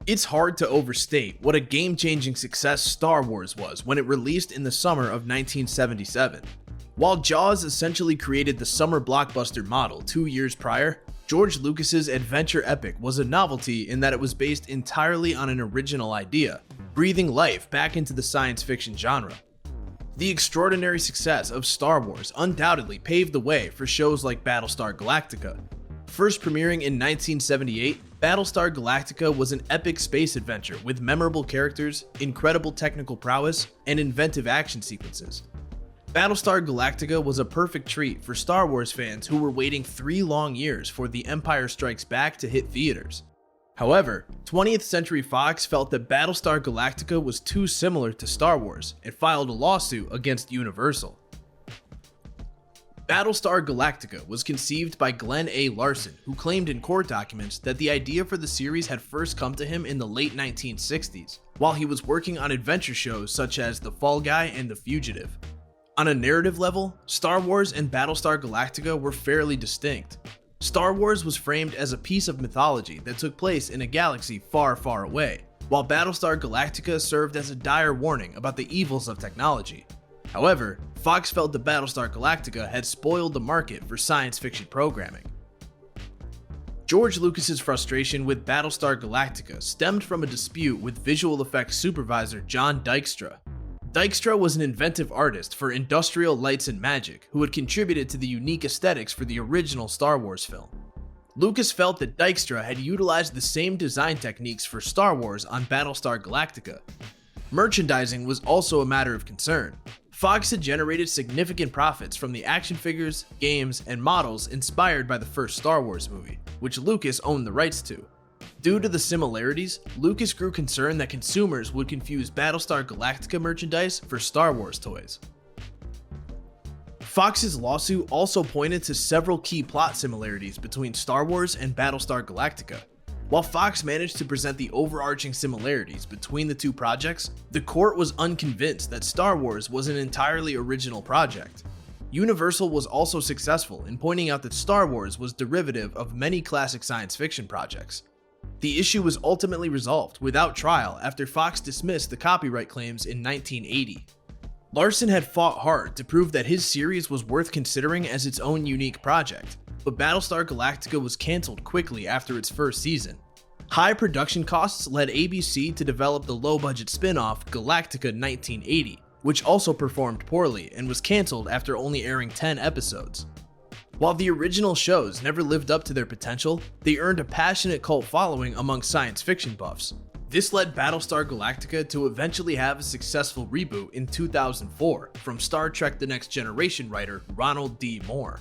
It's hard to overstate what a game-changing success Star Wars was when it released in the summer of 1977. While Jaws essentially created the summer blockbuster model 2 years prior, George Lucas's adventure epic was a novelty in that it was based entirely on an original idea, breathing life back into the science fiction genre. The extraordinary success of Star Wars undoubtedly paved the way for shows like Battlestar Galactica. First premiering in 1978, Battlestar Galactica was an epic space adventure with memorable characters, incredible technical prowess, and inventive action sequences. Battlestar Galactica was a perfect treat for Star Wars fans who were waiting 3 long years for The Empire Strikes Back to hit theaters. However, 20th Century Fox felt that Battlestar Galactica was too similar to Star Wars and filed a lawsuit against Universal. Battlestar Galactica was conceived by Glenn A. Larson, who claimed in court documents that the idea for the series had first come to him in the late 1960s, while he was working on adventure shows such as The Fall Guy and The Fugitive. On a narrative level, Star Wars and Battlestar Galactica were fairly distinct. Star Wars was framed as a piece of mythology that took place in a galaxy far, far away, while Battlestar Galactica served as a dire warning about the evils of technology. However, Fox felt that Battlestar Galactica had spoiled the market for science fiction programming. George Lucas's frustration with Battlestar Galactica stemmed from a dispute with visual effects supervisor John Dykstra. Dykstra was an inventive artist for industrial lights and magic who had contributed to the unique aesthetics for the original Star Wars film. Lucas felt that Dykstra had utilized the same design techniques for Star Wars on Battlestar Galactica. Merchandising was also a matter of concern. Fox had generated significant profits from the action figures, games, and models inspired by the first Star Wars movie, which Lucas owned the rights to. Due to the similarities, Lucas grew concerned that consumers would confuse Battlestar Galactica merchandise for Star Wars toys. Fox's lawsuit also pointed to several key plot similarities between Star Wars and Battlestar Galactica. While Fox managed to present the overarching similarities between the two projects, the court was unconvinced that Star Wars was an entirely original project. Universal was also successful in pointing out that Star Wars was derivative of many classic science fiction projects. The issue was ultimately resolved without trial after Fox dismissed the copyright claims in 1980. Larson had fought hard to prove that his series was worth considering as its own unique project, but Battlestar Galactica was cancelled quickly after its first season. High production costs led ABC to develop the low-budget spin-off Galactica 1980, which also performed poorly and was cancelled after only airing 10 episodes. While the original shows never lived up to their potential, they earned a passionate cult following among science fiction buffs. This led Battlestar Galactica to eventually have a successful reboot in 2004 from Star Trek The Next Generation writer Ronald D. Moore.